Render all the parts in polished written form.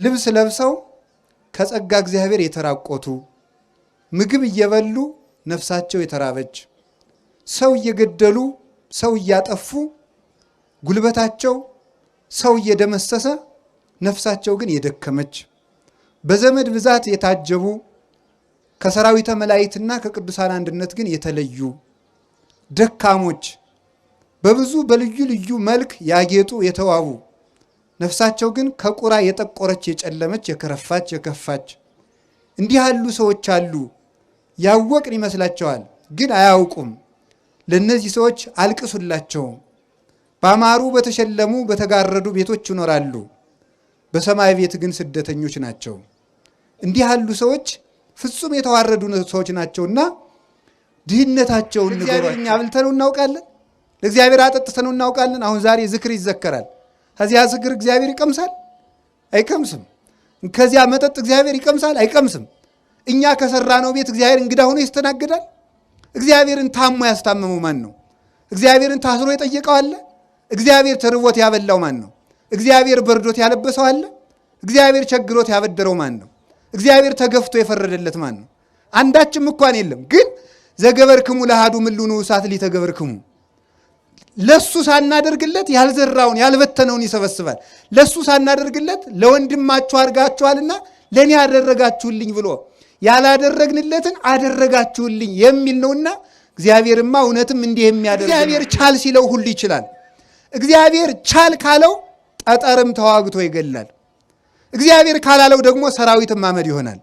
ልብስ ለብሰው ከጸጋ እግዚአብሔር የተራቆቱ ምግብ እየበሉ ነፍሳቸው የተራበች ሰው እየገደሉ ሰው እያጠፉ ጉልበታቸው ሰው እየደመሰሰ ነፍሳቸው ግን የደከመች በዘመድ ብዛት የታጀቡ ከሰራዊተ መላእክትና ከቅዱሳን አንድነት ግን የተለዩ ደካሞች በብዙ በልዩ ልዩ መልክ ያጌጡ የተዋቡ ነፍሳቸው ግን ከቁራ የጠቆረች የጨለመች የከረፋች የከፋች እንዲህ ያሉ ሰዎች አሉ። ያወቅን ይመስላቸዋል ግን አያውቁም። ለነዚህ ሰዎች አልቅሱላቸው። ባማሩ በተሸለሙ በተጋረዱ ቤቶች ይኖራሉ፣ በሰማይ ቤት ግን ስደተኞች ናቸው። እንዲህ ያሉ ሰዎች ፍጹም የተዋረዱ ሰዎች ናቸውና ድህነታቸውን ንገሯቸው። እኛ አብልተነው እናውቃለን፣ ለእግዚአብሔር አጠጥተነው እናውቃለን። አሁን ዛሬ ዝክር ይዘከራል። ከዚያ ዝክር እግዚአብሔር ይቀምሳል? አይቀምስም። ከዚያ መጠጥ እግዚአብሔር ይቀምሳል? አይቀምስም። እኛ ከሰራነው ቤት እግዚአብሔር እንግዳ ሆኖ ይስተናግዳል? እግዚአብሔርን ታሞ ያስታመመው ማን ነው? እግዚአብሔርን ታስሮ የጠየቀው አለ? እግዚአብሔር ተርቦት ያበላው ማን ነው? እግዚአብሔር በርዶት ያለበሰው አለ? እግዚአብሔር ቸግሮት ያበደረው ማን ነው? እግዚአብሔር ተገፍቶ የፈረደለት ማን ነው? አንዳችም እንኳን የለም። ግን ዘገበርክሙ ለአሐዱ ምሉኑ እሳት ሊተገበርክሙ፣ ለሱ ሳናደርግለት ያልዘራውን ያልበተነውን ይሰበስባል። ለሱ ሳናደርግለት ለወንድማችሁ አድርጋችኋልና ለእኔ አደረጋችሁልኝ ብሎ ያላደረግንለትን አደረጋችሁልኝ የሚል ነውና እግዚአብሔርማ እውነትም እንዲህ የሚያደርግ እግዚአብሔር ቻል ሲለው ሁሉ ይችላል። እግዚአብሔር ቻል ካለው ጠጠርም ተዋግቶ ይገላል። እግዚአብሔር ካላለው ደግሞ ሰራዊትም አመድ ይሆናል።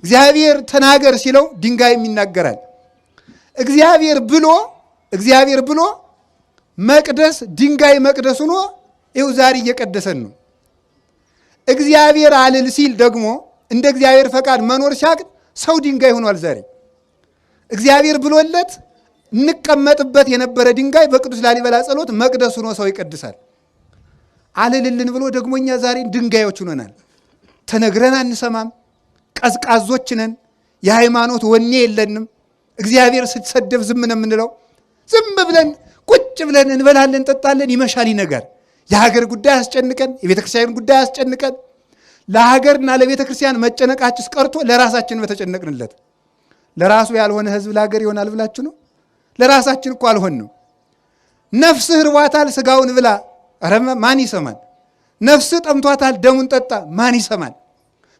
እግዚአብሔር ተናገር ሲለው ድንጋይም ይናገራል። እግዚአብሔር ብሎ መቅደስ ድንጋይ መቅደስ ሆኖ ይኸው ዛሬ እየቀደሰን ነው። እግዚአብሔር አልል ሲል ደግሞ እንደ እግዚአብሔር ፈቃድ መኖር ሲያቅት ሰው ድንጋይ ሆኗል። ዛሬ እግዚአብሔር ብሎለት እንቀመጥበት የነበረ ድንጋይ በቅዱስ ላሊበላ ጸሎት መቅደስ ሆኖ ሰው ይቀድሳል። አልልልን ብሎ ደግሞ እኛ ዛሬ ድንጋዮች ሆነናል። ተነግረን አንሰማም። ቀዝቃዞች ነን። የሃይማኖት ወኔ የለንም። እግዚአብሔር ስትሰደብ ዝም ነው የምንለው። ዝም ብለን ቁጭ ብለን እንበላለን፣ እንጠጣለን፣ ይመሻል ይነጋል። የሀገር ጉዳይ አስጨንቀን፣ የቤተ ክርስቲያን ጉዳይ አስጨንቀን፣ ለሀገርና ለቤተ ክርስቲያን መጨነቃችስ ቀርቶ ለራሳችን በተጨነቅንለት። ለራሱ ያልሆነ ህዝብ ለሀገር ይሆናል ብላችሁ ነው? ለራሳችን እኮ አልሆንም። ነፍስህ ርቧታል፣ ስጋውን ብላ፣ ኧረ ማን ይሰማል? ነፍስህ ጠምቷታል፣ ደሙን ጠጣ፣ ማን ይሰማል?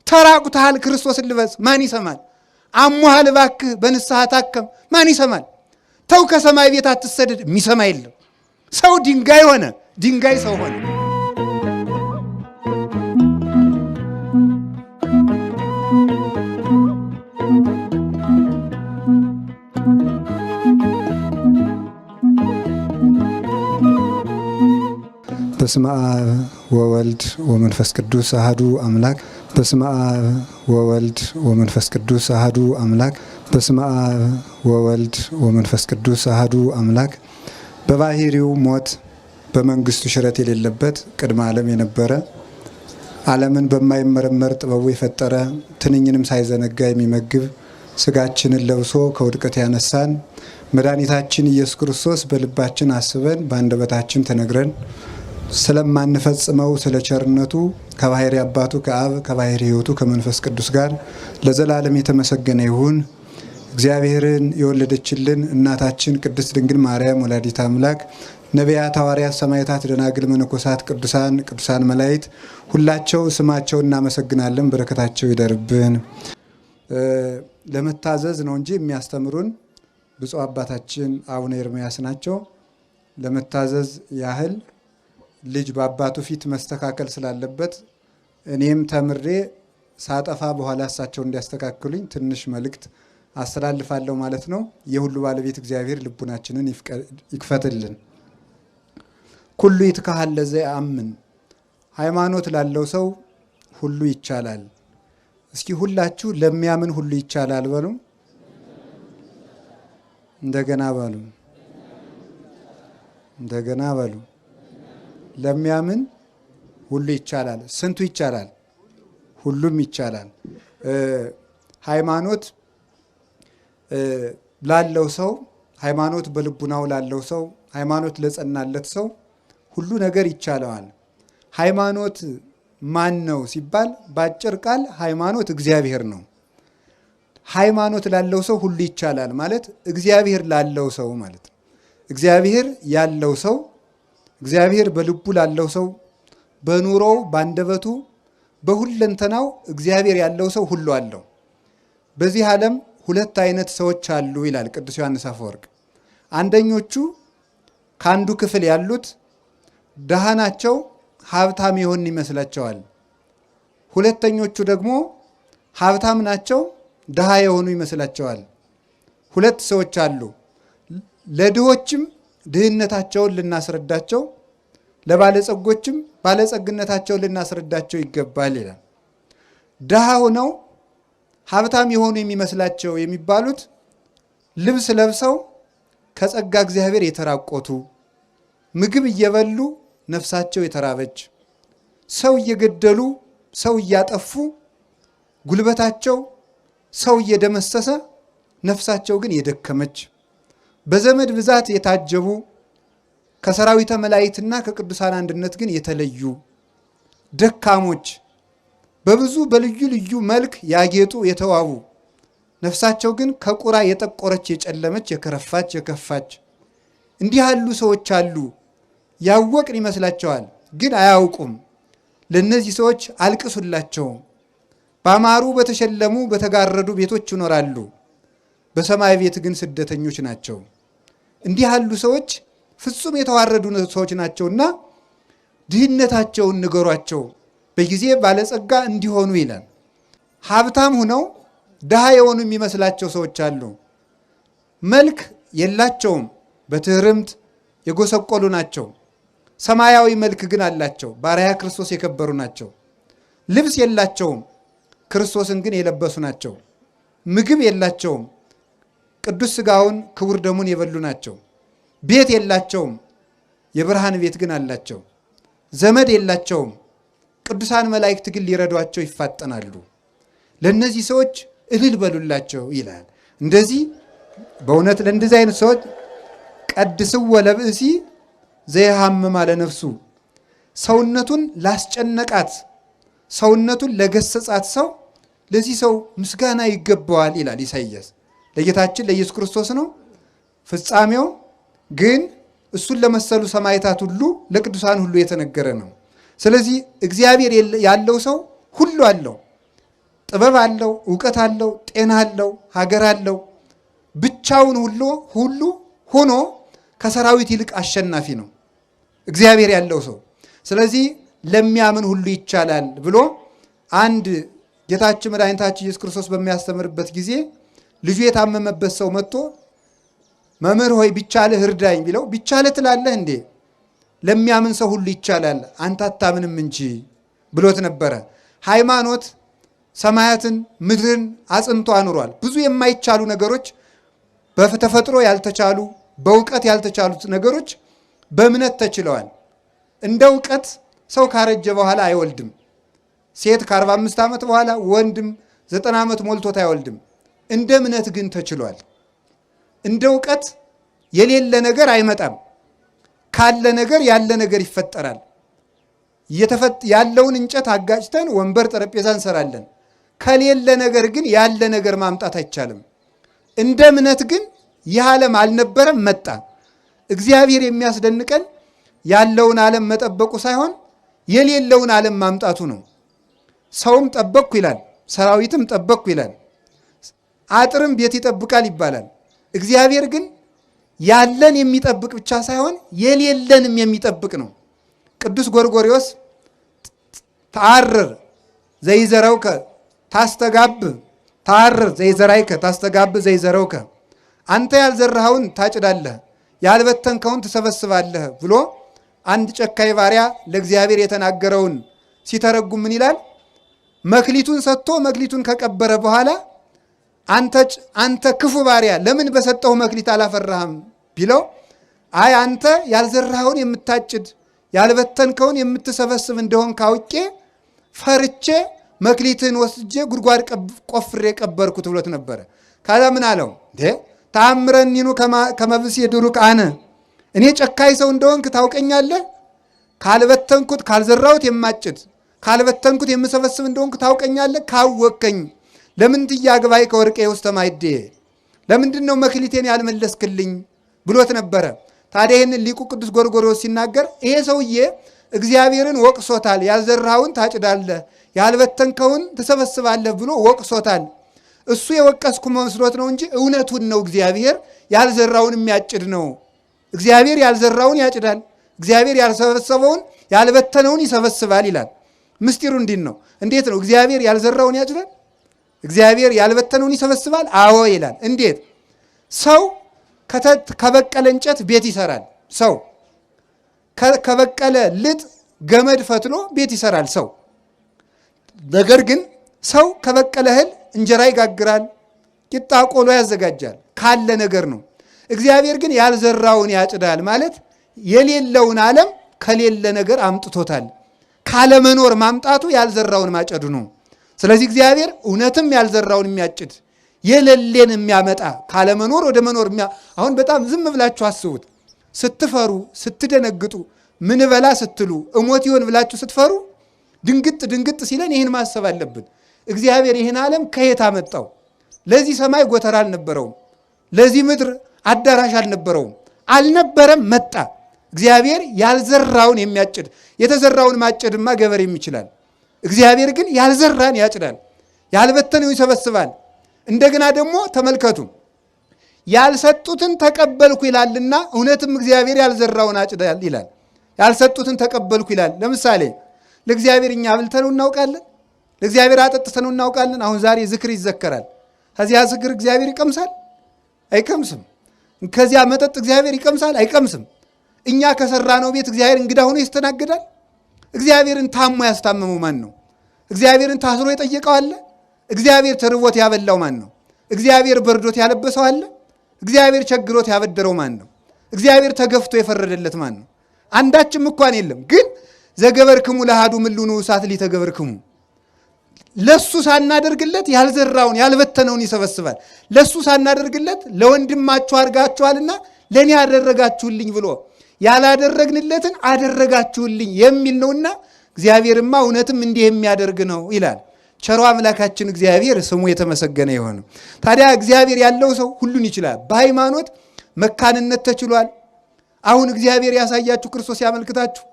ተራቁተሃል፣ ክርስቶስን ልበስ፣ ማን ይሰማል? አሞሃል፣ እባክህ በንስሐ ታከም፣ ማን ይሰማል? ተው ከሰማይ ቤት አትሰደድ፣ የሚሰማ የለም። ሰው ድንጋይ ሆነ፣ ድንጋይ ሰው ሆነ። በስመ አብ ወወልድ ወመንፈስ ቅዱስ አሐዱ አምላክ። በስመ አብ ወወልድ ወመንፈስ ቅዱስ አሐዱ አምላክ። በስመ አብ ወወልድ ወመንፈስ ቅዱስ አሐዱ አምላክ። በባህሪው ሞት በመንግስቱ ሽረት የሌለበት ቅድመ ዓለም የነበረ ዓለምን በማይመረመር ጥበቡ የፈጠረ ትንኝንም ሳይዘነጋ የሚመግብ ስጋችንን ለብሶ ከውድቀት ያነሳን መድኃኒታችን ኢየሱስ ክርስቶስ በልባችን አስበን በአንደበታችን ተነግረን ስለማንፈጽመው ስለ ቸርነቱ ከባህሪ አባቱ ከአብ ከባህሪ ሕይወቱ ከመንፈስ ቅዱስ ጋር ለዘላለም የተመሰገነ ይሁን። እግዚአብሔርን የወለደችልን እናታችን ቅድስት ድንግል ማርያም ወላዲተ አምላክ፣ ነቢያት፣ ሐዋርያት፣ ሰማዕታት፣ ደናግል፣ መነኮሳት፣ ቅዱሳን መላእክት ሁላቸው ስማቸውን እናመሰግናለን። በረከታቸው ይደርብን። ለመታዘዝ ነው እንጂ የሚያስተምሩን ብፁዕ አባታችን አቡነ ኤርምያስ ናቸው። ለመታዘዝ ያህል ልጅ በአባቱ ፊት መስተካከል ስላለበት እኔም ተምሬ ሳጠፋ በኋላ እሳቸው እንዲያስተካክሉኝ ትንሽ መልእክት አስተላልፋለሁ ማለት ነው። የሁሉ ባለቤት እግዚአብሔር ልቡናችንን ይክፈትልን። ኩሉ ይትካሃል ለዘየአምን፣ ሃይማኖት ላለው ሰው ሁሉ ይቻላል። እስኪ ሁላችሁ ለሚያምን ሁሉ ይቻላል በሉ። እንደገና በሉ። እንደገና በሉ። ለሚያምን ሁሉ ይቻላል። ስንቱ ይቻላል? ሁሉም ይቻላል። ሃይማኖት ላለው ሰው፣ ሃይማኖት በልቡናው ላለው ሰው፣ ሃይማኖት ለጸናለት ሰው ሁሉ ነገር ይቻለዋል። ሃይማኖት ማን ነው ሲባል ባጭር ቃል ሃይማኖት እግዚአብሔር ነው። ሃይማኖት ላለው ሰው ሁሉ ይቻላል ማለት እግዚአብሔር ላለው ሰው ማለት ነው። እግዚአብሔር ያለው ሰው፣ እግዚአብሔር በልቡ ላለው ሰው፣ በኑሮው፣ ባንደበቱ፣ በሁለንተናው እግዚአብሔር ያለው ሰው ሁሉ አለው። በዚህ ዓለም ሁለት አይነት ሰዎች አሉ ይላል ቅዱስ ዮሐንስ አፈወርቅ። አንደኞቹ ከአንዱ ክፍል ያሉት ድሃ ናቸው፣ ሀብታም የሆን ይመስላቸዋል። ሁለተኞቹ ደግሞ ሀብታም ናቸው፣ ድሃ የሆኑ ይመስላቸዋል። ሁለት ሰዎች አሉ። ለድሆችም ድህነታቸውን ልናስረዳቸው፣ ለባለጸጎችም ባለጸግነታቸውን ልናስረዳቸው ይገባል ይላል። ድሃ ሆነው ሀብታም የሆኑ የሚመስላቸው የሚባሉት ልብስ ለብሰው ከጸጋ እግዚአብሔር የተራቆቱ፣ ምግብ እየበሉ ነፍሳቸው የተራበች፣ ሰው እየገደሉ ሰው እያጠፉ ጉልበታቸው ሰው እየደመሰሰ ነፍሳቸው ግን የደከመች፣ በዘመድ ብዛት የታጀቡ ከሰራዊተ መላእክትና ከቅዱሳን አንድነት ግን የተለዩ ደካሞች፣ በብዙ በልዩ ልዩ መልክ ያጌጡ የተዋቡ፣ ነፍሳቸው ግን ከቁራ የጠቆረች የጨለመች የከረፋች የከፋች፣ እንዲህ ያሉ ሰዎች አሉ። ያወቅን ይመስላቸዋል፣ ግን አያውቁም። ለእነዚህ ሰዎች አልቅሱላቸው። ባማሩ በተሸለሙ በተጋረዱ ቤቶች ይኖራሉ፣ በሰማይ ቤት ግን ስደተኞች ናቸው። እንዲህ ያሉ ሰዎች ፍጹም የተዋረዱ ሰዎች ናቸውና ድህነታቸውን ንገሯቸው፣ በጊዜ ባለጸጋ እንዲሆኑ ይላል። ሀብታም ሁነው ድሃ የሆኑ የሚመስላቸው ሰዎች አሉ። መልክ የላቸውም፣ በትህርምት የጎሰቆሉ ናቸው። ሰማያዊ መልክ ግን አላቸው፣ በአርአያ ክርስቶስ የከበሩ ናቸው። ልብስ የላቸውም፣ ክርስቶስን ግን የለበሱ ናቸው። ምግብ የላቸውም፣ ቅዱስ ሥጋውን ክቡር ደሙን የበሉ ናቸው። ቤት የላቸውም፣ የብርሃን ቤት ግን አላቸው። ዘመድ የላቸውም፣ ቅዱሳን መላእክት ግን ሊረዷቸው ይፋጠናሉ። ለእነዚህ ሰዎች እልል በሉላቸው ይላል። እንደዚህ በእውነት ለእንደዚህ አይነት ሰዎች ቀድስዎ ለብእሲ ዘይሃምም አለ ነፍሱ፣ ሰውነቱን ላስጨነቃት ሰውነቱን ለገሰጻት ሰው ለዚህ ሰው ምስጋና ይገባዋል ይላል ኢሳይያስ። ለጌታችን ለኢየሱስ ክርስቶስ ነው። ፍጻሜው ግን እሱን ለመሰሉ ሰማዕታት ሁሉ ለቅዱሳን ሁሉ የተነገረ ነው። ስለዚህ እግዚአብሔር ያለው ሰው ሁሉ አለው። ጥበብ አለው፣ እውቀት አለው፣ ጤና አለው፣ ሀገር አለው። ብቻውን ሁሉ ሆኖ ከሰራዊት ይልቅ አሸናፊ ነው እግዚአብሔር ያለው ሰው። ስለዚህ ለሚያምን ሁሉ ይቻላል ብሎ አንድ ጌታችን መድኃኒታችን ኢየሱስ ክርስቶስ በሚያስተምርበት ጊዜ ልጁ የታመመበት ሰው መጥቶ መምህር ሆይ ቢቻልህ እርዳኝ ቢለው ቢቻልህ ትላለህ እንዴ? ለሚያምን ሰው ሁሉ ይቻላል፣ አንተ አታምንም እንጂ ብሎት ነበረ። ሃይማኖት ሰማያትን ምድርን አጽንቶ አኑሯል። ብዙ የማይቻሉ ነገሮች፣ በተፈጥሮ ያልተቻሉ በእውቀት ያልተቻሉት ነገሮች በእምነት ተችለዋል። እንደ እውቀት ሰው ካረጀ በኋላ አይወልድም። ሴት ከ45 ዓመት በኋላ ወንድም 90 ዓመት ሞልቶት አይወልድም። እንደ እምነት ግን ተችሏል። እንደ እውቀት የሌለ ነገር አይመጣም። ካለ ነገር ያለ ነገር ይፈጠራል። ያለውን እንጨት አጋጭተን ወንበር ጠረጴዛ እንሰራለን። ከሌለ ነገር ግን ያለ ነገር ማምጣት አይቻልም። እንደ እምነት ግን ይህ ዓለም አልነበረም፣ መጣ። እግዚአብሔር የሚያስደንቀን ያለውን ዓለም መጠበቁ ሳይሆን የሌለውን ዓለም ማምጣቱ ነው። ሰውም ጠበቅኩ ይላል፣ ሰራዊትም ጠበቅኩ ይላል፣ አጥርም ቤት ይጠብቃል ይባላል። እግዚአብሔር ግን ያለን የሚጠብቅ ብቻ ሳይሆን የሌለንም የሚጠብቅ ነው። ቅዱስ ጎርጎርዮስ ተአርር ዘይዘረውከ ታስተጋብ ተአርር ዘይዘራይከ ታስተጋብ ዘይዘረውከ፣ አንተ ያልዘራኸውን ታጭዳለህ፣ ያልበተንከውን ትሰበስባለህ ብሎ አንድ ጨካኝ ባሪያ ለእግዚአብሔር የተናገረውን ሲተረጉም ምን ይላል? መክሊቱን ሰጥቶ መክሊቱን ከቀበረ በኋላ አንተ ክፉ ባሪያ ለምን በሰጠው መክሊት አላፈራህም ቢለው፣ አይ አንተ ያልዘራኸውን የምታጭድ ያልበተንከውን የምትሰበስብ እንደሆን ካውቄ ፈርቼ መክሊትህን ወስጄ ጉድጓድ ቆፍሬ ቀበርኩት ብሎት ነበረ። ካዛ ምን አለው? ተአምረኒኑ ከመብስ የድሩቅ አነ፣ እኔ ጨካኝ ሰው እንደሆንክ ታውቀኛለህ። ካልበተንኩት ካልዘራሁት የማጭድ ካልበተንኩት የምሰበስብ እንደሆንኩ ታውቀኛለህ። ካወቅከኝ ለምን ትያግባይ ከወርቄ ውስጥ ማይዴ ለምንድን ነው መክሊቴን ያልመለስክልኝ ብሎት ነበረ። ታዲያ ይህንን ሊቁ ቅዱስ ጎርጎርዮስ ሲናገር ይሄ ሰውዬ እግዚአብሔርን ወቅሶታል። ያልዘራኸውን ታጭዳለህ፣ ያልበተንከውን ትሰበስባለህ ብሎ ወቅሶታል። እሱ የወቀስኩ መስሎት ነው እንጂ እውነቱን ነው። እግዚአብሔር ያልዘራውን የሚያጭድ ነው። እግዚአብሔር ያልዘራውን ያጭዳል። እግዚአብሔር ያልሰበሰበውን ያልበተነውን ይሰበስባል ይላል። ምስጢሩ እንዲህ ነው። እንዴት ነው እግዚአብሔር ያልዘራውን ያጭዳል? እግዚአብሔር ያልበተነውን ይሰበስባል? አዎ ይላል። እንዴት? ሰው ከበቀለ እንጨት ቤት ይሰራል። ሰው ከበቀለ ልጥ ገመድ ፈትሎ ቤት ይሰራል ሰው። ነገር ግን ሰው ከበቀለ እህል እንጀራ ይጋግራል፣ ቂጣ ቆሎ ያዘጋጃል። ካለ ነገር ነው። እግዚአብሔር ግን ያልዘራውን ያጭዳል ማለት የሌለውን ዓለም ከሌለ ነገር አምጥቶታል። ካለመኖር ማምጣቱ ያልዘራውን ማጨዱ ነው። ስለዚህ እግዚአብሔር እውነትም ያልዘራውን የሚያጭድ የሌለን የሚያመጣ ካለመኖር ወደ መኖር አሁን በጣም ዝም ብላችሁ አስቡት። ስትፈሩ ስትደነግጡ ምን በላ ስትሉ እሞት ይሆን ብላችሁ ስትፈሩ ድንግጥ ሲለን ይህን ማሰብ አለብን። እግዚአብሔር ይህን ዓለም ከየት አመጣው? ለዚህ ሰማይ ጎተራ አልነበረውም። ለዚህ ምድር አዳራሽ አልነበረውም። አልነበረም፣ መጣ። እግዚአብሔር ያልዘራውን የሚያጭድ የተዘራውን ማጨድማ ገበሬም ይችላል። እግዚአብሔር ግን ያልዘራን ያጭዳል፣ ያልበተነው ይሰበስባል። እንደገና ደግሞ ተመልከቱ፣ ያልሰጡትን ተቀበልኩ ይላልና እውነትም እግዚአብሔር ያልዘራውን አጭዳል ይላል። ያልሰጡትን ተቀበልኩ ይላል። ለምሳሌ ለእግዚአብሔር እኛ አብልተነው እናውቃለን? ለእግዚአብሔር አጠጥተነው እናውቃለን? አሁን ዛሬ ዝክር ይዘከራል። ከዚያ ዝክር እግዚአብሔር ይቀምሳል? አይቀምስም። ከዚያ መጠጥ እግዚአብሔር ይቀምሳል? አይቀምስም። እኛ ከሰራነው ቤት እግዚአብሔር እንግዳ ሆኖ ይስተናግዳል? እግዚአብሔርን ታሞ ያስታመመው ማን ነው? እግዚአብሔርን ታስሮ የጠየቀው አለ? እግዚአብሔር ተርቦት ያበላው ማን ነው? እግዚአብሔር በርዶት ያለበሰው አለ? እግዚአብሔር ቸግሮት ያበደረው ማን ነው? እግዚአብሔር ተገፍቶ የፈረደለት ማን ነው? አንዳችም እንኳን የለም። ግን ዘገበርክሙ ለአሐዱ ምሉኑ እሳት ሊተገበርክሙ፣ ለሱ ሳናደርግለት ያልዘራውን ያልበተነውን ይሰበስባል። ለሱ ሳናደርግለት ለወንድማችሁ አድርጋችኋልና ለእኔ አደረጋችሁልኝ ብሎ ያላደረግንለትን አደረጋችሁልኝ የሚል ነውና እግዚአብሔርማ እውነትም እንዲህ የሚያደርግ ነው ይላል። ቸሮ አምላካችን እግዚአብሔር ስሙ የተመሰገነ ይሆን። ታዲያ እግዚአብሔር ያለው ሰው ሁሉን ይችላል። በሃይማኖት መካንነት ተችሏል። አሁን እግዚአብሔር ያሳያችሁ ክርስቶስ ያመልክታችሁ።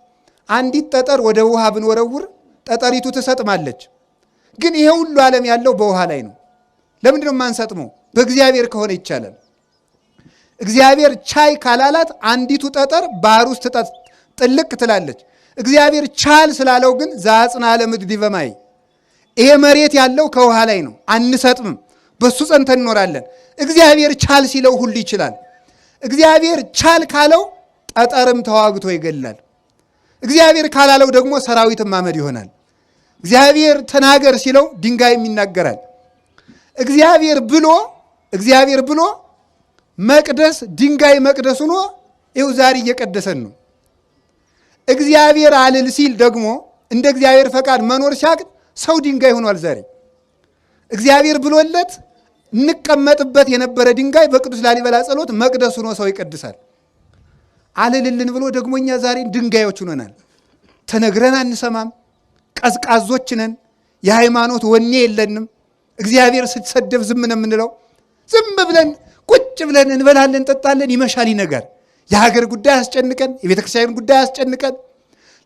አንዲት ጠጠር ወደ ውሃ ብንወረውር ጠጠሪቱ ትሰጥማለች። ግን ይሄ ሁሉ ዓለም ያለው በውሃ ላይ ነው። ለምንድን ነው የማንሰጥመው? በእግዚአብሔር ከሆነ ይቻላል። እግዚአብሔር ቻይ ካላላት አንዲቱ ጠጠር ባህር ውስጥ ጥልቅ ትላለች። እግዚአብሔር ቻል ስላለው ግን ዘአጽንዐ ለምድር ዲበ ማይ፣ ይሄ መሬት ያለው ከውሃ ላይ ነው፣ አንሰጥምም፣ በሱ ጸንተን እንኖራለን። እግዚአብሔር ቻል ሲለው ሁሉ ይችላል። እግዚአብሔር ቻል ካለው ጠጠርም ተዋግቶ ይገላል። እግዚአብሔር ካላለው ደግሞ ሰራዊትም አመድ ይሆናል። እግዚአብሔር ተናገር ሲለው ድንጋይም ይናገራል። እግዚአብሔር ብሎ መቅደስ ድንጋይ መቅደስ ሆኖ ይኸው ዛሬ እየቀደሰን ነው። እግዚአብሔር አልል ሲል ደግሞ እንደ እግዚአብሔር ፈቃድ መኖር ሲያቅት ሰው ድንጋይ ሆኗል ዛሬ። እግዚአብሔር ብሎለት እንቀመጥበት የነበረ ድንጋይ በቅዱስ ላሊበላ ጸሎት መቅደስ ሆኖ ሰው ይቀድሳል። አልልልን ብሎ ደግሞ እኛ ዛሬ ድንጋዮች ሆነናል። ተነግረን አንሰማም፣ ቀዝቃዞች ነን፣ የሃይማኖት ወኔ የለንም። እግዚአብሔር ስትሰደብ ዝም ነው የምንለው። ዝም ብለን ቁጭ ብለን እንበላለን፣ እንጠጣለን፣ ይመሻል ይነጋል። የሀገር ጉዳይ አስጨንቀን፣ የቤተ ክርስቲያን ጉዳይ አስጨንቀን፣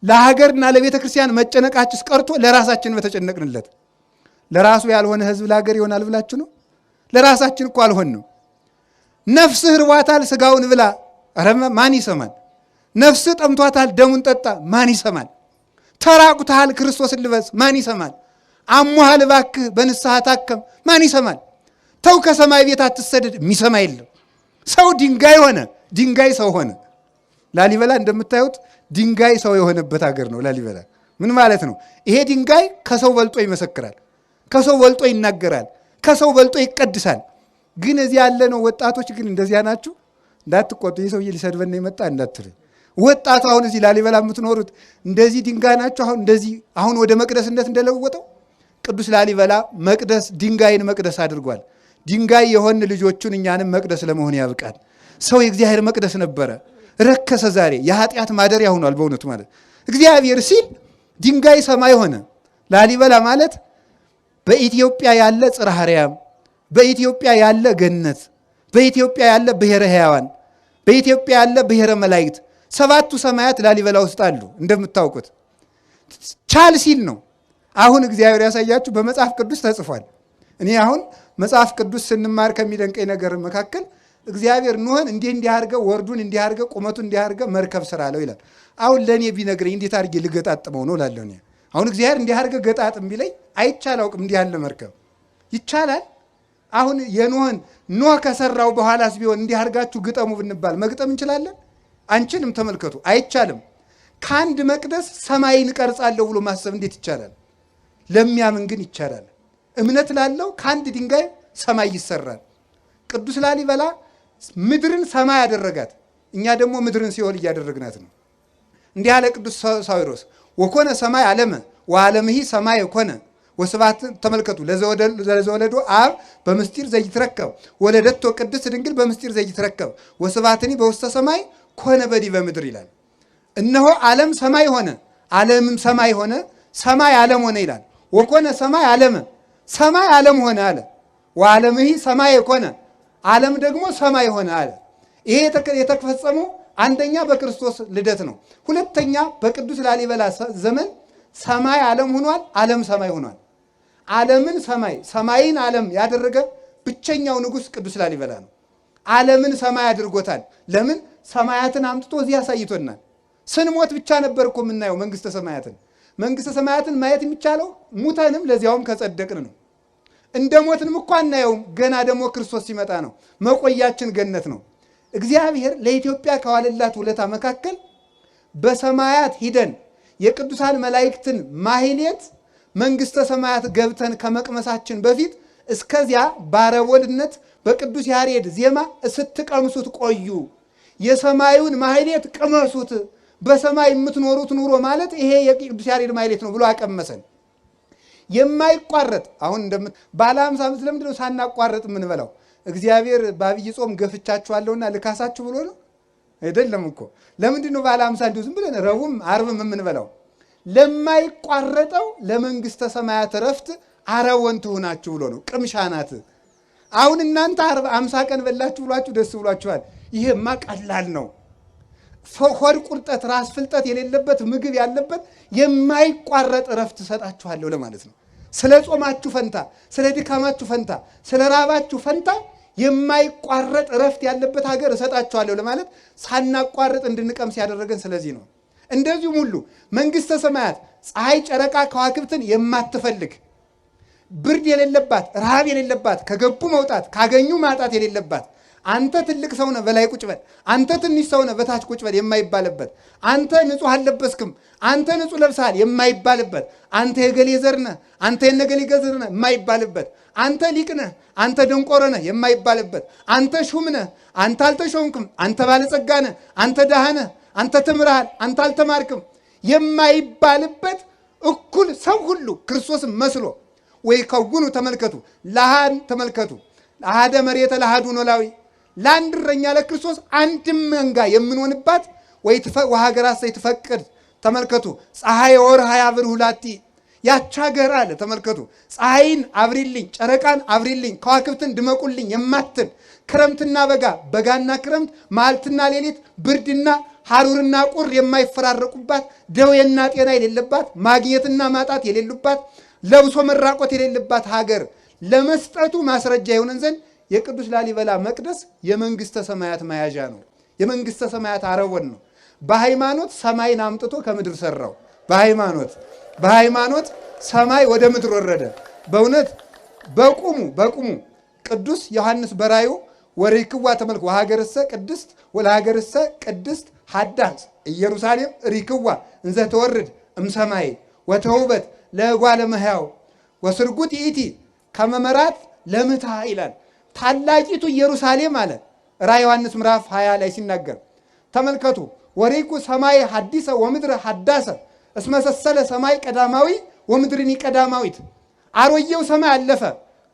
ለሀገርና ለቤተ ክርስቲያን መጨነቃችስ ቀርቶ ለራሳችን በተጨነቅንለት። ለራሱ ያልሆነ ህዝብ ለሀገር ይሆናል ብላችሁ ነው? ለራሳችን እኮ አልሆንም። ነፍስህ ርቧታል፣ ስጋውን ብላ፣ ኧረ ማን ይሰማል? ነፍስህ ጠምቷታል፣ ደሙን ጠጣ፣ ማን ይሰማል? ተራቁተሃል፣ ክርስቶስን ልበስ፣ ማን ይሰማል? አሞሃል፣ እባክህ በንስሐ ታከም፣ ማን ይሰማል? ተው ከሰማይ ቤት አትሰደድ፣ የሚሰማ የለም። ሰው ድንጋይ ሆነ፣ ድንጋይ ሰው ሆነ። ላሊበላ እንደምታዩት ድንጋይ ሰው የሆነበት ሀገር ነው ላሊበላ። ምን ማለት ነው? ይሄ ድንጋይ ከሰው በልጦ ይመሰክራል፣ ከሰው በልጦ ይናገራል፣ ከሰው በልጦ ይቀድሳል። ግን እዚህ ያለ ነው ወጣቶች ግን እንደዚያ ናችሁ። እንዳትቆጡ፣ ይህ ሰውዬ ሊሰድበን የመጣ እንዳትል። ወጣቱ አሁን እዚህ ላሊበላ የምትኖሩት እንደዚህ ድንጋይ ናችሁ። አሁን ወደ መቅደስነት እንደለወጠው ቅዱስ ላሊበላ መቅደስ ድንጋይን መቅደስ አድርጓል። ድንጋይ የሆን ልጆቹን እኛንም መቅደስ ለመሆን ያብቃል። ሰው የእግዚአብሔር መቅደስ ነበረ፣ ረከሰ። ዛሬ የኃጢአት ማደሪያ ሆኗል። በእውነቱ ማለት እግዚአብሔር ሲል ድንጋይ ሰማይ ሆነ። ላሊበላ ማለት በኢትዮጵያ ያለ ጽርሐ አርያም፣ በኢትዮጵያ ያለ ገነት፣ በኢትዮጵያ ያለ ብሔረ ሕያዋን፣ በኢትዮጵያ ያለ ብሔረ መላእክት፣ ሰባቱ ሰማያት ላሊበላ ውስጥ አሉ። እንደምታውቁት ቻል ሲል ነው። አሁን እግዚአብሔር ያሳያችሁ በመጽሐፍ ቅዱስ ተጽፏል። እኔ አሁን መጽሐፍ ቅዱስ ስንማር ከሚደንቀኝ ነገር መካከል እግዚአብሔር ኖህን እንዲህ አድርገህ ወርዱን እንዲህ አድርገህ ቁመቱን እንዲህ አድርገህ መርከብ ስራ አለው ይላል። አሁን ለእኔ ቢነግረኝ እንዴት አድርጌ ልገጣጥመው ነው እላለሁ። እኔ አሁን እግዚአብሔር እንዲህ አድርገህ ገጣጥም ቢለኝ አይቻል አውቅም። እንዲህ ያለ መርከብ ይቻላል? አሁን የኖህን ኖህ ከሰራው በኋላስ ቢሆን እንዲህ አድርጋችሁ ግጠሙ ብንባል መግጠም እንችላለን? አንችልም። ተመልከቱ፣ አይቻልም። ከአንድ መቅደስ ሰማይን እቀርጻለሁ ብሎ ማሰብ እንዴት ይቻላል? ለሚያምን ግን ይቻላል። እምነት ላለው ከአንድ ድንጋይ ሰማይ ይሰራል። ቅዱስ ላሊበላ ምድርን ሰማይ ያደረጋት፣ እኛ ደግሞ ምድርን ሲኦል እያደረግናት ነው። እንዲህ ያለ ቅዱስ ሳዊሮስ ወኮነ ሰማይ ዓለመ ወዓለምሂ ሰማይ የኮነ ወስብሐት። ተመልከቱ፣ ለዘወለዶ አብ በምስጢር ዘይትረከብ ወለደቶ ቅድስት ድንግል በምስጢር ዘይትረከብ ወስብሐትኒ በውስተ ሰማይ ኮነ በዲበ ምድር ይላል። እነሆ ዓለም ሰማይ ሆነ፣ ዓለምም ሰማይ ሆነ፣ ሰማይ ዓለም ሆነ ይላል። ወኮነ ሰማይ ዓለመ፣ ሰማይ ዓለም ሆነ አለ። ወዓለምሂ ሰማይ የኮነ፣ ዓለም ደግሞ ሰማይ ሆነ አለ። ይሄ የተፈጸመው አንደኛ በክርስቶስ ልደት ነው። ሁለተኛ በቅዱስ ላሊበላ ዘመን ሰማይ ዓለም ሆኗል፣ ዓለም ሰማይ ሆኗል። ዓለምን ሰማይ ሰማይን ዓለም ያደረገ ብቸኛው ንጉሥ ቅዱስ ላሊበላ ነው። ዓለምን ሰማይ አድርጎታል። ለምን? ሰማያትን አምጥቶ እዚህ ያሳይቶናል። ስንሞት ብቻ ነበር እኮ የምናየው መንግስተ ሰማያትን። መንግስተ ሰማያትን ማየት የሚቻለው ሙተንም ለዚያውም ከጸደቅን ነው። እንደ ሞትንም እኮ አናየውም። ገና ደግሞ ክርስቶስ ሲመጣ ነው። መቆያችን ገነት ነው። እግዚአብሔር ለኢትዮጵያ ከዋለላት ውለታ መካከል በሰማያት ሂደን የቅዱሳን መላእክትን ማህሌት መንግስተ ሰማያት ገብተን ከመቅመሳችን በፊት እስከዚያ ባረቦልነት በቅዱስ ያሬድ ዜማ ስትቀምሱት ቆዩ፣ የሰማዩን ማህሌት ቅመሱት፣ በሰማይ የምትኖሩት ኑሮ ማለት ይሄ የቅዱስ ያሬድ ማህሌት ነው ብሎ አቀመሰን። የማይቋረጥ አሁን ባለ 50 ዓመት ለምንድን ነው ሳናቋረጥ የምንበላው? እግዚአብሔር በአብይ ጾም ገፍቻችኋለሁና ልካሳችሁ ብሎ ነው አይደለም እኮ። ለምንድን ነው ባለ 50 እንዲሁ ዝም ብለን ረቡዕም ዓርብም የምንበላው? ለማይቋረጠው ለመንግስተ ሰማያት ረፍት አረወን ትሆናችሁ ብሎ ነው። ቅምሻ ናት። አሁን እናንተ 50 ቀን በላችሁ ብሏችሁ ደስ ብሏችኋል። ይሄማ ቀላል ነው። ሆድ ቁርጠት፣ ራስ ፍልጠት የሌለበት ምግብ ያለበት የማይቋረጥ ረፍት እሰጣችኋለሁ ለማለት ነው። ስለ ጾማችሁ ፈንታ፣ ስለ ድካማችሁ ፈንታ፣ ስለ ራባችሁ ፈንታ የማይቋረጥ ረፍት ያለበት ሀገር እሰጣችኋለሁ ለማለት ሳናቋርጥ እንድንቀምስ ያደረገን ስለዚህ ነው። እንደዚሁም ሁሉ መንግስተ ሰማያት ፀሐይ፣ ጨረቃ፣ ከዋክብትን የማትፈልግ ብርድ የሌለባት፣ ረሃብ የሌለባት፣ ከገቡ መውጣት ካገኙ ማጣት የሌለባት፣ አንተ ትልቅ ሰው ነህ በላይ ቁጭ በል፣ አንተ ትንሽ ሰው ነህ በታች ቁጭ በል የማይባልበት፣ አንተ ንጹህ አልለበስክም፣ አንተ ንጹህ ለብሰሃል የማይባልበት፣ አንተ የገሌ ዘር ነህ፣ አንተ የነገሌ ዘር ነህ የማይባልበት፣ አንተ ሊቅ ነህ፣ አንተ ደንቆሮ ነህ የማይባልበት፣ አንተ ሹም ነህ፣ አንተ አልተሾምክም፣ አንተ ባለጸጋ ነህ፣ አንተ ድሃ ነህ፣ አንተ ተምረሃል፣ አንተ አልተማርክም የማይባልበት እኩል ሰው ሁሉ ክርስቶስን መስሎ ወይ ከጉኑ ተመልከቱ፣ ለሃን ተመልከቱ፣ ለሃደ መሬተ ለሃዱ ኖላዊ ለአንድ እረኛ ለክርስቶስ አንድም መንጋ የምንሆንባት ወይ ወሀገራት ይትፈቅድ ተመልከቱ፣ ፀሐይ ወርሃ ያብርሁ ላቲ ያች ሀገር አለ ተመልከቱ፣ ፀሐይን አብሪልኝ፣ ጨረቃን አብሪልኝ፣ ከዋክብትን ድመቁልኝ የማትል ክረምትና በጋ፣ በጋና ክረምት፣ መዓልትና ሌሊት፣ ብርድና ሐሩርና ቁር የማይፈራረቁባት፣ ደዌና ጤና የሌለባት፣ ማግኘትና ማጣት የሌሉባት፣ ለብሶ መራቆት የሌለባት ሀገር ለመስጠቱ ማስረጃ የሆነን ዘንድ የቅዱስ ላሊበላ መቅደስ የመንግስተ ሰማያት መያዣ ነው። የመንግስተ ሰማያት አረወን ነው። በሃይማኖት ሰማይን አምጥቶ ከምድር ሰራው። በሃይማኖት ሰማይ ወደ ምድር ወረደ። በእውነት በቁሙ ቅዱስ ዮሐንስ በራዩ ወሪክዋ ተመልክ ወሀገርሰ ቅድስት ወለሀገርሰ ቅድስት ሀዳስ ኢየሩሳሌም ሪክዋ እንዘ ተወርድ እምሰማይ ወተውበት ለጓለ መሕያው ወስርጉት ይእቲ ከመመራት ለምታ ይላል። ታላቂቱ ኢየሩሳሌም አለ ራዕየ ዮሐንስ ምዕራፍ 20 ላይ ሲናገር ተመልከቱ። ወሪኩ ሰማይ ሐዲሰ ወምድር ሐዳሰ እስመሰሰለ ሰማይ ቀዳማዊ ወምድርኒ ቀዳማዊት። አሮየው ሰማይ አለፈ፣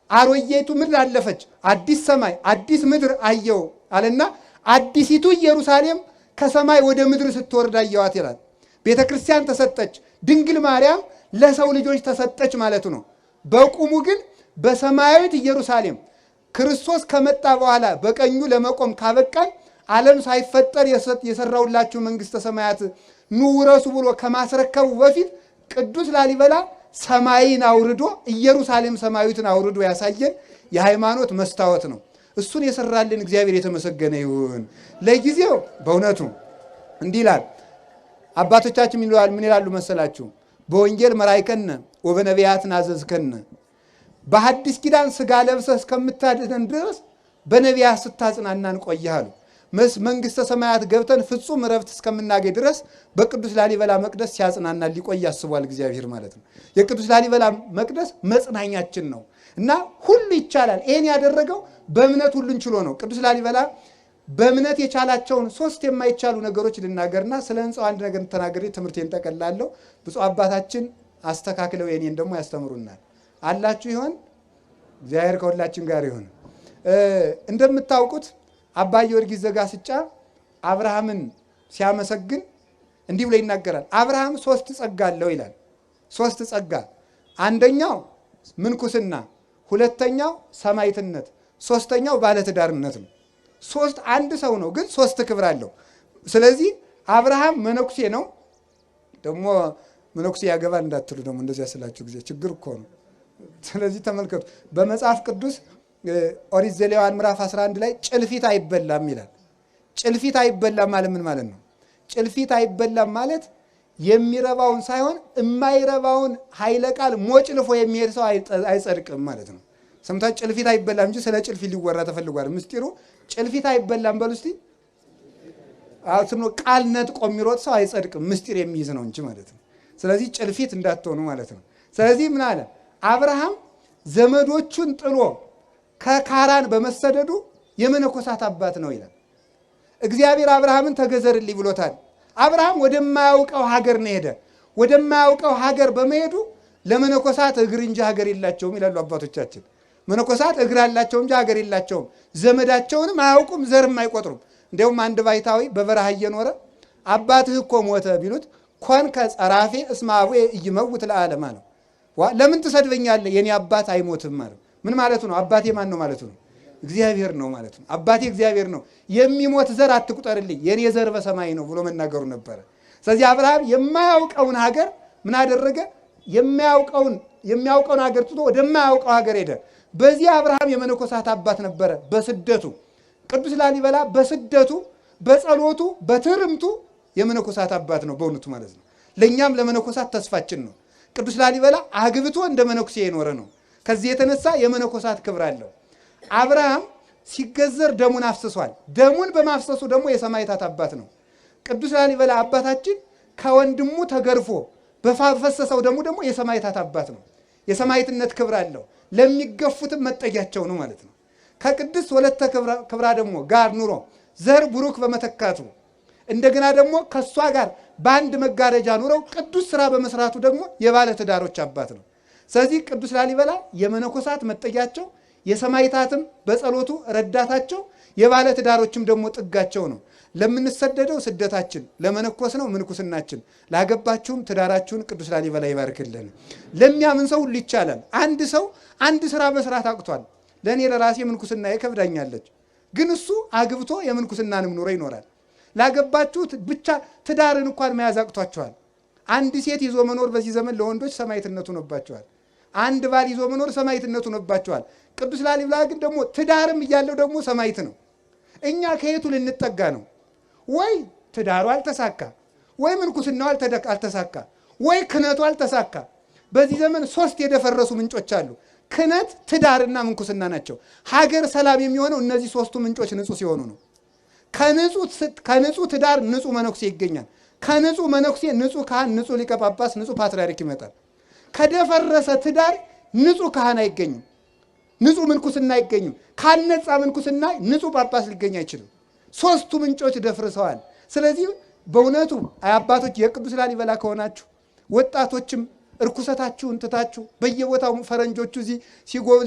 አሮየይቱ ምድር አለፈች፣ አዲስ ሰማይ አዲስ ምድር አየው አለና አዲሲቱ ኢየሩሳሌም ከሰማይ ወደ ምድር ስትወርድ አየዋት ይላል። ቤተ ክርስቲያን ተሰጠች። ድንግል ማርያም ለሰው ልጆች ተሰጠች ማለቱ ነው። በቁሙ ግን በሰማያዊት ኢየሩሳሌም ክርስቶስ ከመጣ በኋላ በቀኙ ለመቆም ካበቃን ዓለም ሳይፈጠር የሰራውላችሁ መንግሥተ ሰማያት ኑ ውረሱ ብሎ ከማስረከቡ በፊት ቅዱስ ላሊበላ ሰማይን አውርዶ ኢየሩሳሌም ሰማያዊትን አውርዶ ያሳየን የሃይማኖት መስታወት ነው። እሱን የሰራልን እግዚአብሔር የተመሰገነ ይሁን። ለጊዜው በእውነቱ እንዲህ ይላል አባቶቻችን ምን ይላሉ መሰላችሁ? በወንጌል መራይከነ ወበነቢያት ናዘዝከነ፣ በሐዲስ ኪዳን ሥጋ ለብሰህ እስከምታድነን ድረስ በነቢያት ስታጽናናን ቆየህ አሉ። መንግሥተ ሰማያት ገብተን ፍጹም ረፍት እስከምናገኝ ድረስ በቅዱስ ላሊበላ መቅደስ ሲያጽናናን ሊቆይ ያስቧል እግዚአብሔር ማለት ነው። የቅዱስ ላሊበላ መቅደስ መጽናኛችን ነው እና ሁሉ ይቻላል። ይሄን ያደረገው በእምነት ሁሉን ችሎ ነው። ቅዱስ ላሊበላ በእምነት የቻላቸውን 3 የማይቻሉ ነገሮች ልናገርና ስለ ሕንፃው አንድ ነገር ተናግሬ ትምህርቴን ጠቀላለሁ። ብፁዕ አባታችን አስተካክለው የኔን ደግሞ ያስተምሩናል። አላችሁ ይሆን? እግዚአብሔር ከሁላችን ጋር ይሁን። እንደምታውቁት አባ ጊዮርጊስ ዘጋስጫ አብርሃምን ሲያመሰግን እንዲህ ብሎ ይናገራል። አብርሃም 3 ጸጋ አለው ይላል። 3 ጸጋ፣ አንደኛው ምንኩስና፣ ሁለተኛው ሰማዕትነት፣ ሶስተኛው ባለትዳርነት ነው። 3 አንድ ሰው ነው ግን 3 ክብር አለው። ስለዚህ አብርሃም መነኩሴ ነው። ደግሞ መነኩሴ ያገባል እንዳትሉ ደግሞ እንደዚያ ስላችሁ ጊዜ ችግር እኮ ነው። ስለዚህ ተመልከቱ በመጽሐፍ ቅዱስ ኦሪት ዘሌዋውያን ምዕራፍ 11 ላይ ጭልፊት አይበላም ይላል። ጭልፊት አይበላም ማለት ምን ማለት ነው? ጭልፊት አይበላም ማለት የሚረባውን ሳይሆን የማይረባውን ኃይለ ቃል ሞጭልፎ የሚሄድ ሰው አይጸድቅም ማለት ነው። ሰምታችሁ ጭልፊት አይበላም እንጂ ስለ ጭልፊት ሊወራ ተፈልጓል። ምስጢሩ ጭልፊት አይበላም በሉ እስቲ። አሁን ቃል ነጥቆ የሚሮጥ ሰው አይጸድቅም፣ ምስጢር የሚይዝ ነው እንጂ ማለት ነው። ስለዚህ ጭልፊት እንዳትሆኑ ማለት ነው። ስለዚህ ምን አለ አብርሃም ዘመዶቹን ጥሎ ከካራን በመሰደዱ የመነኮሳት አባት ነው ይላል። እግዚአብሔር አብርሃምን ተገዘርልኝ ብሎታል። አብርሃም ወደማያውቀው ሀገር ነው ሄደ። ወደማያውቀው ሀገር በመሄዱ ለመነኮሳት እግር እንጂ ሀገር የላቸውም ይላሉ አባቶቻችን። መነኮሳት እግር አላቸው እንጂ ሀገር የላቸውም። ዘመዳቸውንም አያውቁም፣ ዘርም አይቆጥሩም። እንዲያውም አንድ ባይታዊ በበረሃ እየኖረ አባትህ እኮ ሞተ ቢሉት ኮንከ ጸራፌ እስመ አቡየ ኢይመውት ለዓለመ ነው። ለምን ትሰድበኛለህ? የኔ አባት አይሞትም ማለት ምን ማለቱ ነው? አባቴ ማን ነው ማለቱ ነው? እግዚአብሔር ነው ማለት ነው። አባቴ እግዚአብሔር ነው። የሚሞት ዘር አትቁጠርልኝ፣ የኔ ዘር በሰማይ ነው ብሎ መናገሩ ነበረ። ስለዚህ አብርሃም የማያውቀውን ሀገር ምን አደረገ? የሚያውቀውን ሀገር ትቶ ወደማያውቀው ሀገር ሄደ። በዚህ አብርሃም የመነኮሳት አባት ነበረ። በስደቱ ቅዱስ ላሊበላ በስደቱ በጸሎቱ በትርምቱ የመነኮሳት አባት ነው በእውነቱ ማለት ነው። ለእኛም ለመነኮሳት ተስፋችን ነው። ቅዱስ ላሊበላ አግብቶ እንደ መነኩሴ የኖረ ነው። ከዚህ የተነሳ የመነኮሳት ክብር አለው። አብርሃም ሲገዘር ደሙን አፍስሷል። ደሙን በማፍሰሱ ደግሞ የሰማዕታት አባት ነው። ቅዱስ ላሊበላ አባታችን ከወንድሙ ተገርፎ በፈሰሰው ደሙ ደግሞ የሰማዕታት አባት ነው። የሰማዕትነት ክብር አለው። ለሚገፉትም መጠጊያቸው ነው ማለት ነው። ከቅድስት ወለተ ክብራ ደግሞ ጋር ኑሮ ዘር ቡሩክ በመተካቱ እንደገና ደግሞ ከሷ ጋር በአንድ መጋረጃ ኑረው ቅዱስ ስራ በመስራቱ ደግሞ የባለ ትዳሮች አባት ነው። ስለዚህ ቅዱስ ላሊበላ የመነኮሳት መጠጊያቸው፣ የሰማዕታትም በጸሎቱ ረዳታቸው፣ የባለ ትዳሮችም ደግሞ ጥጋቸው ነው። ለምንሰደደው ስደታችን፣ ለመነኮስ ነው ምንኩስናችን። ላገባችሁም ትዳራችሁን ቅዱስ ላሊበላ ይባርክልን። ለሚያምን ሰው ሁሉ ይቻላል። አንድ ሰው አንድ ስራ መስራት አቅቷል። ለእኔ ለራሴ ምንኩስና ይከብዳኛለች፣ ግን እሱ አግብቶ የምንኩስናንም ኑሮ ይኖራል። ላገባችሁት ብቻ ትዳርን እንኳን መያዝ አቅቷቸዋል። አንድ ሴት ይዞ መኖር በዚህ ዘመን ለወንዶች ሰማዕትነቱ ሆኖባቸዋል። አንድ ባል ይዞ መኖር ሰማዕትነቱ ሆኖባቸዋል። ቅዱስ ላሊበላ ግን ደግሞ ትዳርም እያለው ደግሞ ሰማዕት ነው። እኛ ከየቱ ልንጠጋ ነው? ወይ ትዳሩ አልተሳካ፣ ወይ ምንኩስናው አልተሳካ፣ ወይ ክህነቱ አልተሳካ። በዚህ ዘመን 3 የደፈረሱ ምንጮች አሉ። ክህነት፣ ትዳርና ምንኩስና ናቸው። ሀገር ሰላም የሚሆነው እነዚህ 3ቱ ምንጮች ንጹህ ሲሆኑ ነው። ከንጹህ ትዳር ንጹህ መነኩሴ ይገኛል። ከንጹህ መነኩሴ ንጹህ ካህን፣ ንጹህ ሊቀ ጳጳስ፣ ንጹህ ፓትርያርክ ይመጣል። ከደፈረሰ ትዳር ንጹህ ካህን አይገኝም፣ ንጹህ ምንኩስና አይገኝም። ካልነጻ ምንኩስና ንጹህ ጳጳስ ሊገኝ አይችልም። 3ቱ ምንጮች ደፍርሰዋል። ስለዚህ በእውነቱ አባቶች የቅዱስ ላሊበላ ከሆናችሁ ወጣቶችም እርኩሰታችሁን ትታችሁ በየቦታው ፈረንጆቹ እዚህ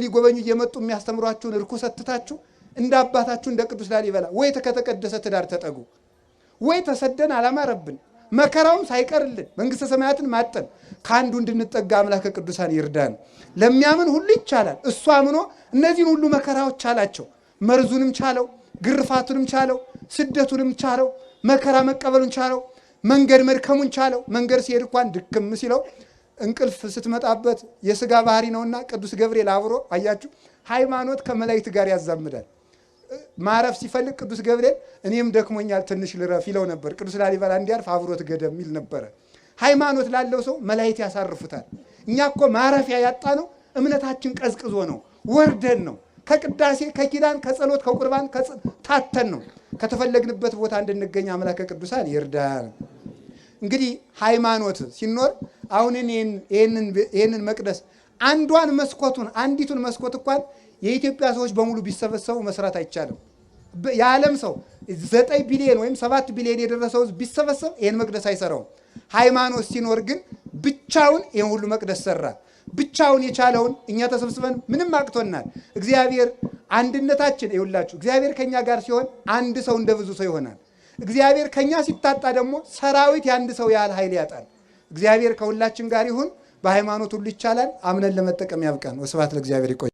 ሊጎበኙ እየመጡ የሚያስተምሯችሁን እርኩሰት ትታችሁ እንደ አባታችሁ እንደ ቅዱስ ላሊበላ ወይ ከተቀደሰ ትዳር ተጠጉ። ወይ ተሰደን አላማረብን፣ መከራውም ሳይቀርልን መንግሥተ ሰማያትን ማጠን ከአንዱ እንድንጠጋ አምላከ ቅዱሳን ይርዳን። ለሚያምን ሁሉ ይቻላል። እሱ አምኖ እነዚህን ሁሉ መከራዎች ቻላቸው። መርዙንም ቻለው፣ ግርፋቱንም ቻለው፣ ስደቱንም ቻለው፣ መከራ መቀበሉን ቻለው፣ መንገድ መድከሙን ቻለው። መንገድ ሲሄድ እንኳን ድክም ሲለው እንቅልፍ ስትመጣበት የሥጋ ባህሪ ነውና ቅዱስ ገብርኤል አብሮ አያችሁ፣ ሃይማኖት ከመላእክት ጋር ያዛምዳል። ማረፍ ሲፈልግ ቅዱስ ገብርኤል እኔም ደክሞኛል ትንሽ ልረፍ ይለው ነበር። ቅዱስ ላሊበላ እንዲያርፍ አብሮት ገደም ይል ነበረ። ሃይማኖት ላለው ሰው መላእክት ያሳርፉታል። እኛ እኮ ማረፊያ ያጣ ነው እምነታችን ቀዝቅዞ ነው፣ ወርደን ነው፣ ከቅዳሴ ከኪዳን ከጸሎት ከቁርባን ታተን ነው። ከተፈለግንበት ቦታ እንድንገኝ አምላከ ቅዱሳን ይርዳን። እንግዲህ ሃይማኖት ሲኖር አሁን ይህንን መቅደስ አንዷን መስኮቱን አንዲቱን መስኮት እንኳን የኢትዮጵያ ሰዎች በሙሉ ቢሰበሰቡ መስራት አይቻልም። የዓለም ሰው 9 ቢሊዮን ወይም 7 ቢሊዮን የደረሰው ቢሰበሰብ ይህን መቅደስ አይሰራውም። ሃይማኖት ሲኖር ግን ብቻውን ይህን ሁሉ መቅደስ ሰራ። ብቻውን የቻለውን እኛ ተሰብስበን ምንም አቅቶናል። እግዚአብሔር አንድነታችን ይውላችሁ። እግዚአብሔር ከኛ ጋር ሲሆን አንድ ሰው እንደ ብዙ ሰው ይሆናል። እግዚአብሔር ከኛ ሲታጣ ደግሞ ሰራዊት የአንድ ሰው ያህል ኃይል ያጣል። እግዚአብሔር ከሁላችን ጋር ይሁን። በሃይማኖት ሁሉ ይቻላል። አምነን ለመጠቀም ያብቃን። ወስብሐት ለእግዚአብሔር። ይቆይ